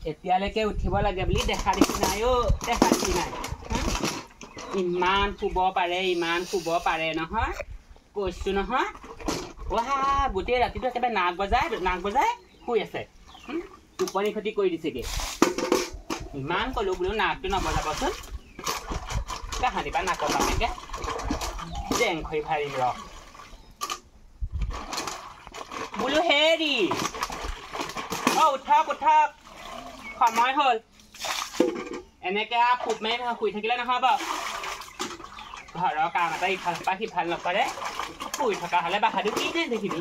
এতিয়ালৈকে উঠিব লাগে বুলি দেখা দেখি নাই দেখা দেখি নাই ইমান শুব পাৰে নহয় কৈছো নহয় গোটেই ৰাতিটো একেবাৰে নাক বজাই শুই আছে টোপনি ক্ষতি কৰি দিছেগে ইমান কলো বোলো নাকটো নবজাবচোন কাহানি পৰা নাকৰ পামেগে জেং খৰি ভাৰিম ৰ বোলো হেৰি উঠক সময় হ'ল এনেকে ফুট মাৰি শুই থাকিলে নহ'ব ঘৰৰ কাম এটা ইফাল পৰা সিফাল নকৰে শুই থকা হ'লে বাহাদুৰ কি দেখিবি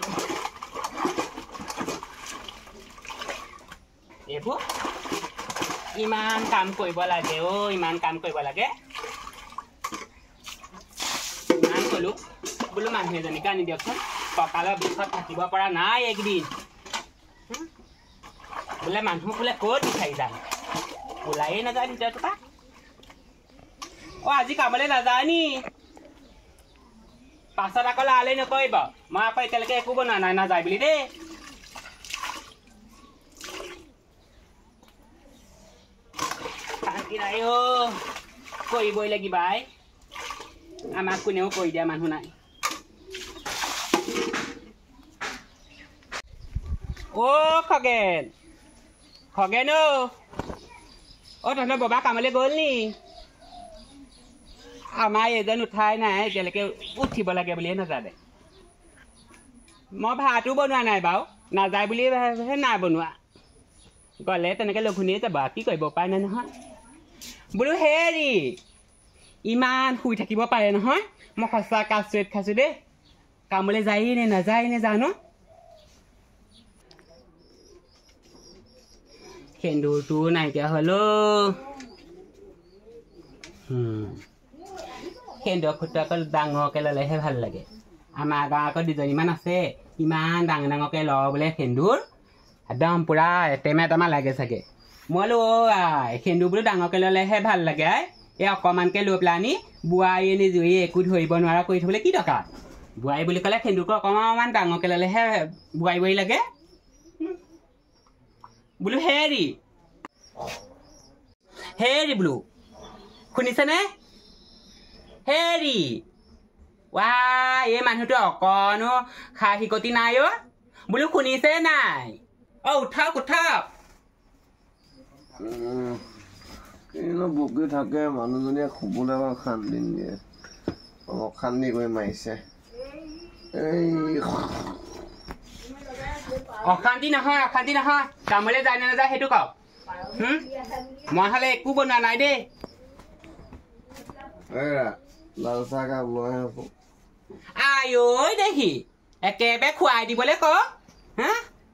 এইবোৰ ইমান কাম কৰিব লাগে ইমান কাম কৰিব লাগে ইমান ক'লো বোলো মানুহ এজনীকে আনি দিয়কচোন কঁকালৰ বিষত থাকিব পৰা নাই একদিন বোলে মানুহ বোলে ক'ত বিচাৰি যাম ওলায়ে নাযায় ভিতৰটোৰ পৰা আজি কামলৈ নাযায় নি পাছত আকৌ লালে নকৰিব মই আকৌ এতিয়ালৈকে একো বনোৱা নাই নাযায় বুলি দেই শান্তি নাই কৰিবই লাগিব আমাক কোনেও কৰি দিয়া মানুহ নাই খগেন তহঁতৰ বাবা কামলৈ গ'ল নি আমাৰ এজন উঠাই নাই এতিয়ালৈকে উঠিব লাগে বুলিয়ে নাজানে মই ভাতো বনোৱা নাই বাৰু নাযায় বুলিহে নাই বনোৱা গ'লে তেনেকৈ লঘোণেই যাব কি কৰিব উপায় নাই নহয় বোলো হেৰি ইমান শুই থাকিব পাৰে নহয় মই সঁচা কাচুৱেট খাইছোঁ দেই কামলৈ যায় নে নাযায় নে জানো সেন্দুৰটো নাইকিয়া হ'ল সেন্দুৰ ফুটা অকল ডাঙৰকৈ ল'লেহে ভাল লাগে আমাৰ গাঁৱৰ আকৌ দুজনীমান আছে ইমান ডাঙৰকৈ ল বোলে সেন্দুৰ একদম পূৰা এটেমা লাগে চাগে মই বোলো সেন্দুৰ বোলো ডাঙৰকৈ ল'লেহে ভাল লাগে এই অকণমানকৈ লৈ পেলাই আনি বোৱাৰী নিজুৰী একো ধৰিব নোৱাৰা কৰি থ'বলৈ কি দৰকাৰ বোৱাৰী বুলি ক'লে সেন্দুৰটো অকণমান ডাঙৰকৈ ল'লেহে বোৱাৰী লাগে বোলো হেৰি বোলো শুনিছেনে হেৰি এই মানুহটো অকণো খা শিকতি নাই বোলো শুনিছে নাই উঠক বকি থাকে মানুহজনীয়ে শুবলৈ শান্তি দিয়ে অশান্তি কৰি মাৰিছে অশান্তি নহয় কামলৈ যায় নে নাযায় সেইটো কওক মই হ'লে একো বনোৱা নাই দেই লাল চাহ কাপ লৈ আছো দেখি একেবাৰে খুৱাই দিবলৈ কওক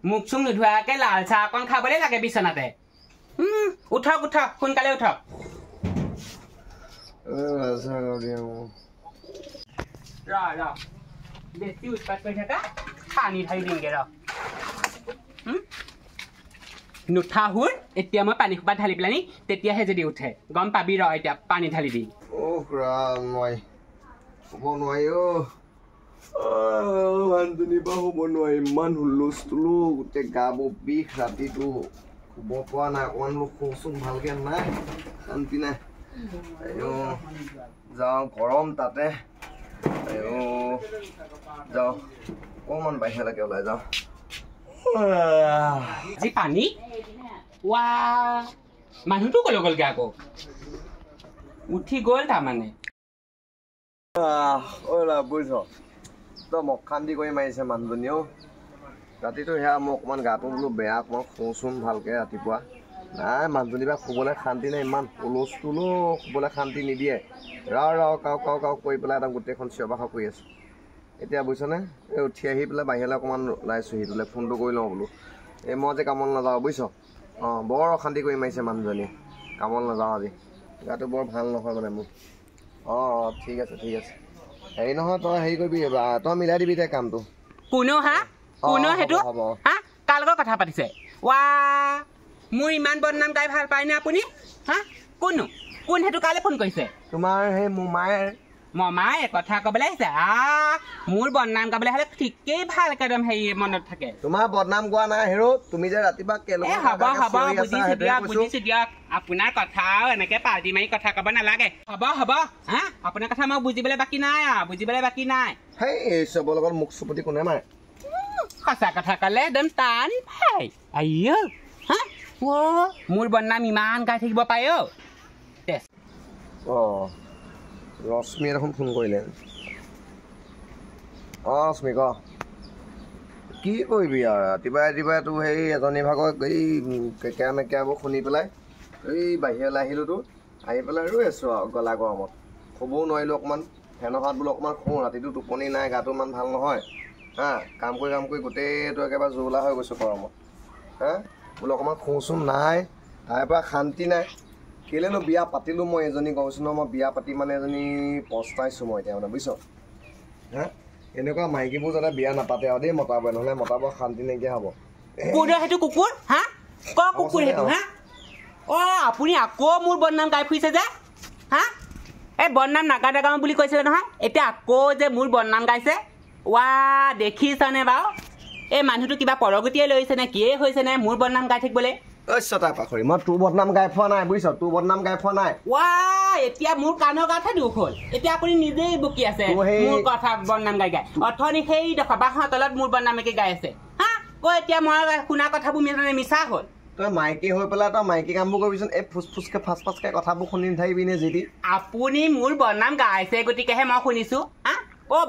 মুখ চুখ নোধোৱাকৈ লাল চাহ অকণ খাবলৈ লাগে বিচনাতে উঠক সোনকালে উঠক বেছি উৎপাত কৰি থাকা পানী ঢালি দিমগে নুঠা হুৰ এতিয়া মই পানী সোপা ঢালি পেলানি তেতিয়াহে যদি উঠে গম পাবি এতিয়া পানী ঢালি দিম মানুহজনীৰ পৰা শুব নোৱাৰি ইমান হুলস্থুলো গোটেই গাবোৰ বিষ ৰাতিটো শুব পৰা নাই অকণমান শুচোন ভালকে নাই শান্তি নাই যাওঁ গৰম তাতে যাওঁ অকণমান বাহিৰলৈকে ওলাই যাওঁ আজি পানী মানুহটো কলৈ গ'লগে আকৌ উঠি গ'ল তাৰমানে বুজিছ তই মোক শান্তি কৰি মাৰিছে মানুহজনীও ৰাতিটো সেয়া মই অকণমান গাটো বোলো বেয়া অকণমান শুচোন ভালকৈ ৰাতিপুৱা নাই মানুহজনী বা শুবলৈ শান্তি নাই ইমান হুলস্থুলো শুবলৈ শান্তি নিদিয়ে কাও কৰি পেলাই একদম গোটেইখন চিঞৰ বাখৰ কৰি আছোঁ এতিয়া বুজিছনে উঠি আহি পেলাই বাহিৰলৈ অকণমান ওলাইছোঁ তোলৈ ফোনটো কৰি লওঁ বোলো মই যে কামলৈ নাযাওঁ বুজিছ বৰ অশান্তি কৰি মাৰিছে মানুহজনী কামলৈ নাযাওঁ আজি গাটো বৰ ভাল নহয় মানে মোৰ ঠিক আছে হেৰি নহয় তই হেৰি কৰিবি তই মিলাই দিবি তাই কামটো কোনে সেইটো কাৰ লগত কথা পাতিছে মোৰ ইমান বদনাম গাই ভাল পায়নে আপুনি কোন সেইটো কালে ফোন কৰিছে তোমাৰ সেই মোমায়ে মমাই কথা ক'বলৈ আহিছে মোৰ বদনাম গাবলৈ হ'লে ঠিকেই ভালকে একদম হেৰি মনত থাকে তোমাৰ বদনাম গোৱা নাই হেৰো তুমি যে ৰাতিপুৱা হ'ব বুজিছো দিয়ক আপোনাৰ কথা এনেকে পাৰ্টি মাৰি কথা ক'ব নালাগে হ'ব হা আপোনাৰ কথা মই বুজিবলৈ বাকী নাই হেই এই চবৰ লগত মুখ চুপতি কোনে মাৰে সঁচা কথা ক'লে একদম টান ভাই আইও হা মোৰ বদনাম ইমান গাই থাকিব পাৰে ৰশ্মিয়ে দেখোন ফোন কৰিলে ৰশ্মি ক কি কৰিবি আৰু ৰাতিপুৱাই তোৰ সেই এজনী ভাগৰ এই কেকেৰা মেকেৰাবোৰ শুনি পেলাই এই বাহিৰলৈ আহিলোঁ তোৰ আহি পেলাই ৰৈ আছোঁ আৰু গলা গৰমত শুবও নোৱাৰিলোঁ অকণমান ফেনৰ হাত বোলো অকণমান শুওঁ ৰাতিটো টোপনি নাই গাটো ইমান ভাল নহয় হা কাম কৰি গোটেইটো একেবাৰে জোলা হৈ গৈছোঁ গৰমত হা বোলো অকণমান শুওঁচোন নাই তাৰ পৰা শান্তি নাই কেলেনো বিয়া পাতিলোঁ মই এজনী কৈছোঁ ন মই বিয়া পাতি মানে এজনী পস্তাইছোঁ মই এতিয়া মানে বুজিছ হা এনেকুৱা মাইকীবোৰ যাতে বিয়া নাপাতে আৰু দেই মতাবই নহ'লে মতাব শান্তি নাইকিয়া হ'ব সেইটো কুকুৰ হা কুকুৰ সেইটো হা আপুনি আকৌ মোৰ বদনাম গাই ফুৰিছে যে হা এই বদনাম নাগাওঁ বুলি কৈছিলে নহয় এতিয়া আকৌ যে মোৰ বদনাম গাইছে দেখিছানে বাৰু এই মানুহটো কিবা পৰগতিয়ে লৈছে নে কিয়ে হৈছে নে মোৰ বদনাম গাই থাকিবলৈ মই তোৰ বদনাম গাই পোৱা নাই বুজিছ তোৰ বদনাম গাই পোৱা নাই এতিয়া মোৰ কাণৰ গাঠে দুখ হ'ল এতিয়া আপুনি নিজেই বকি আছে মোৰ কথা বদনাম গাই অথনি সেই দেখা বাঁহৰ তলত মোৰ বদনামকে গাই আছে হা এতিয়া মই শুনা কথাবোৰ মিছা হ'ল তই মাইকী হৈ পেলাই তই মাইকী কামবোৰ কৰিবিচোন এই ফুচফুচকে ফাচফাচকে কথাবোৰ শুনি নাথাকিবি নে যি আপুনি মোৰ বদনাম গাইছে গতিকেহে মই শুনিছো হা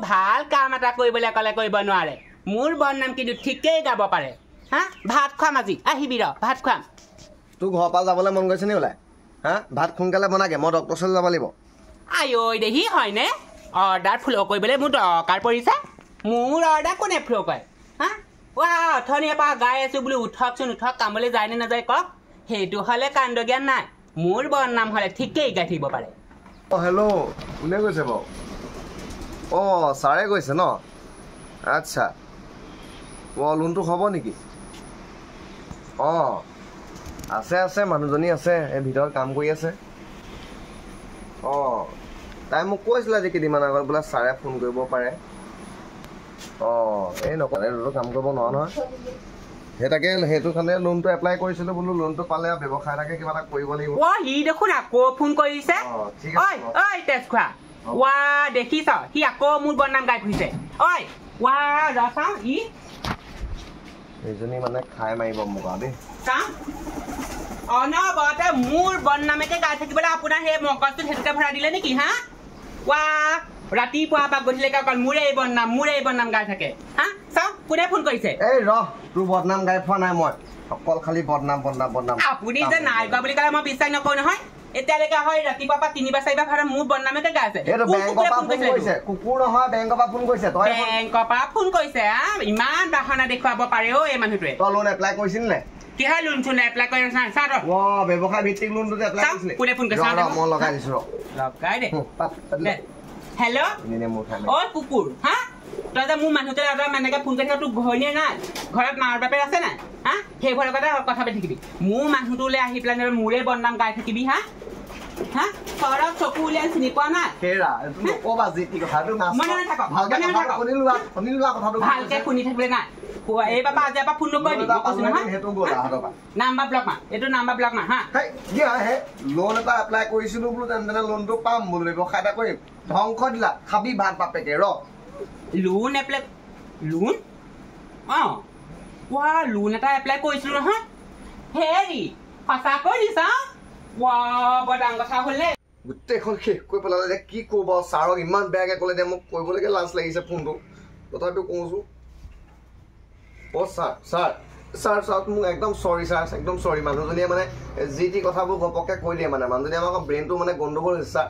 ভাল কাম এটা কৰিবলৈ ক'লে কৰিব নোৱাৰে মোৰ বদনাম কিন্তু ঠিকেই গাব পাৰে হা ভাত খুৱাম আজি আহিবি ভাত খুৱাম তোৰ ঘৰৰ পৰা যাবলৈ মন গৈছে নি ওলাই হা ভাত সোনকালে বনাগে মই ডক্টৰ ওচৰলৈ যাব লাগিব দেহি হয়নে অৰ্ডাৰ ফ্ল' কৰিবলৈ মোৰ দৰকাৰ পৰিছে মোৰ অৰ্ডাৰ কোনে ফ্ল' কৰে হা অথনিৰ পৰা গাই আছো বোলো উঠকচোন উঠক কামলৈ যায় নে নাযায় কওক সেইটো হ'লে কাণ্ড জ্ঞান নাই মোৰ বদনাম হ'লে ঠিকেই গাই থাকিব পাৰে হেল্ল' কোনে কৈছে বাৰু ছাৰে কৈছে ন আচ্ছা লোনটো হ'ব নেকি আছে মানুহজনী আছে এই ভিতৰত কাম কৰি আছে তাই মোক কৈছিলে আজি কেইদিনমান আগত বোলে ছাৰে ফোন কৰিব পাৰে এই নকৰে কাম কৰিব নোৱাৰা নহয় সেইটো কাৰণে লোনটো এপ্লাই কৰিছিলোঁ বোলো লোনটো পালে ব্যৱসায় এটাকে কিবা এটা কৰিব লাগিব সি দেখোন আকৌ ফোন কৰিছে দেখিছ সি আকৌ মোৰ বদনাম গাই ফুৰিছে এইজনী মানে খাই মাৰিব মোক আৰু দেই অনবৰতে মোৰ বদনামকে গাই থাকিবলৈ আপোনাৰ সেই মগজটো সেইটোকে ভৰাই দিলে নেকি হা ৰাতিপুৱা পৰা গধূলিলৈকে অকল মোৰে বদনাম গাই থাকে হা চাওক কোনে ফোন কৰিছে এই তোৰ বদনাম গাই পোৱা নাই মই অকল খালি বদনাম আপুনি যে নাই গোৱা বুলি ক'লে মই বিশ্বাস নকৰো নহয় এতিয়ালৈকে হয় ৰাতিপুৱা পৰা 3 বা 4 বাৰ মোৰ বদনামকে গাই আছে কুকুৰ নহয় বেংকৰ পৰা ফোন কৰিছে ইমান বাহানা দেখুৱাব পাৰে এই মানুহটোৱে তই লোন এপ্লাই কৰিছিল নে কিহৰ লোন চোন এপ্লাই কৰি ব্যৱসায় ভিত্তিক লোনটো এপ্লাই কৰিছিলে কোনে ফোন কৰিছে মই লগাই দিছো লগাই দে হেল্ল' কুকুৰ হা তই যে মোৰ মানুহটোৱে এনেকে ফোন কৰি তোৰ ঘৰনীয়ে নাই ঘৰত মাৰ বাপেৰ আছে নাই হা সেইবোৰৰ লগতে কথা পাতি থাকিবি মোৰ মানুহটোলৈ আহি পেলাই মোৰে বদনাম গাই থাকিবি হা চৰক চকু উলিয়াই চিনি পোৱা নাই ভালকে শুনি থাকিলে নাই এইবাৰ আজি এবাৰ ফোন নকৰিবি নাম্বাৰ ব্লক মা এইটো নাম্বাৰ ব্লক মা হা লোন এটা এপ্লাই কৰিছিলো বোলো তেনে লোনটো পাম বোলো ব্যৱসায় এটা কৰিম ধ্বংস দিলা খাবি ভাত বাপেকে লোন এপ্লাই লোন লোন এটা এপ্লাই কৰিছিলো নহয় হেৰি সঁচাকৈ দিছা বৰ ডাঙৰ কথা হ'লে গোটেইখন শেষ কৰি পেলালে যে কি কৰিব ছাৰক ইমান বেয়াকে ক'লে যে মোক কৰিবলৈকে লাজ লাগিছে ফোনটো তথাপিও কওঁছো ছাৰ মোক একদম চৰি ছাৰ একদম চৰি মানুহজনীয়ে মানে যি টি কথাবোৰ ঘপককৈ কৈ দিয়ে মানে মানুহজনীয়ে আমাক ব্ৰেইনটো মানে গণ্ডগোল হৈছে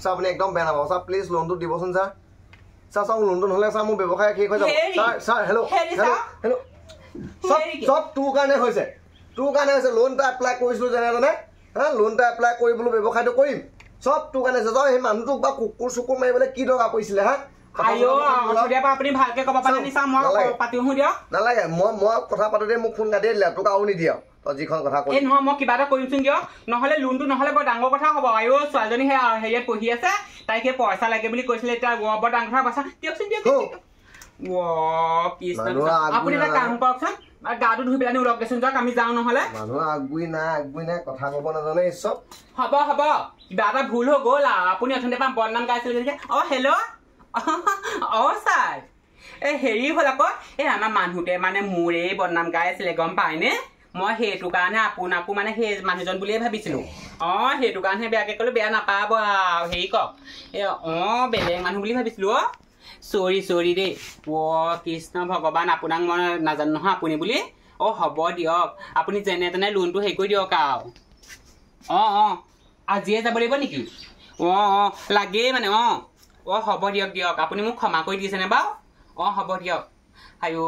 ছাৰ আপুনি একদম বেয়া নাপাব ছাৰ প্লিজ লোনটো দিবচোন ছাৰ লোনটো নহ'লে ছাৰ মোৰ ব্যৱসায় শেষ হৈ যাব ছাৰ হেল্ল' চব তোৰ কাৰণে হৈছে লোন এটা এপ্লাই কৰিছিলোঁ যেনে লোন এটা এপ্লাই কৰি বোলো ব্যৱসায়টো কৰিম চব তোৰ কাৰণে হৈছে সেই মানুহটোক বা কুকুৰ চুকুৰ মাৰিবলৈ কি দৰকাৰ পৰিছিলে আপুনি ভালকে ক'ব পাৰে নালাগে মই কথা পাতোতে মোক ফোন কাটিয়ে দিলে তোক আৰু নিদিয়া তই যিখন কথা কৈ এই নহয় মই কিবা এটা কৰিমচোন দিয়ক নহ'লে লোনটো নহ'লে বৰ ডাঙৰ কথা হ'ব আইঅ ছোৱালীজনী সেই হেৰিয়াত পঢ়ি আছে তাইক সেই পইচা লাগে বুলি কৈছিলে এতিয়া বৰ ডাঙৰ কথা পাছা দিয়কচোন দিয়ক আপুনি এটা কাম কৰকচোন গাটো ধুই পেলাই ওলক দেচোন যাওক আমি যাওঁ নহ'লে মানুহ আগবুই নাই কথা ক'ব নাজানে চব হ'ব কিবা এটা ভুল হৈ গ'ল আৰু আপুনি অথনিতে পৰা বদনাম গাইছিলে যে হেল্ল' ছাৰ এই হেৰি হ'ল আকৌ এই আমাৰ মানুহটোৱে মানে মোৰেই বদনাম গাই আছিলে গম পায়নে মই সেইটো কাৰণে আপোনাকো মানে সেই মানুহজন বুলিয়ে ভাবিছিলোঁ সেইটো কাৰণে বেয়াকৈ ক'লোঁ বেয়া নাপাব আৰু হেৰি কওক বেলেগ মানুহ বুলি ভাবিছিলোঁ চৰি দেই কৃষ্ণ ভগৱান আপোনাক মই নাজানো নহয় আপুনি বুলি হ'ব দিয়ক আপুনি যেনে তেনে লোনটো হেৰি কৰি দিয়ক আৰু আজিয়ে যাব লাগিব নেকি লাগেই মানে হ'ব দিয়ক আপুনি মোক ক্ষমা কৰি দিছেনে বাৰু হ'ব দিয়ক আইঅ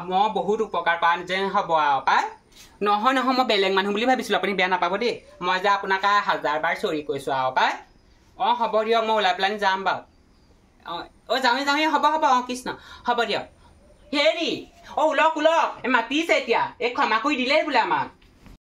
মই বহুত উপকাৰ কৰা যেন হ'ব আৰু পাই নহয় মই বেলেগ মানুহ বুলি ভাবিছিলোঁ আপুনি বেয়া নাপাব দেই মই যে আপোনাক 1000বাৰ চৰি কৈছোঁ আৰু পাই হ'ব দিয়ক মই ওলাই পেলাই যাম বাৰু যাওঁৱে হ'ব কৃষ্ণ হ'ব দিয়ক হেৰি ওলক মাতিছে এতিয়া এই ক্ষমা কৰি দিলেই বোলে আমাক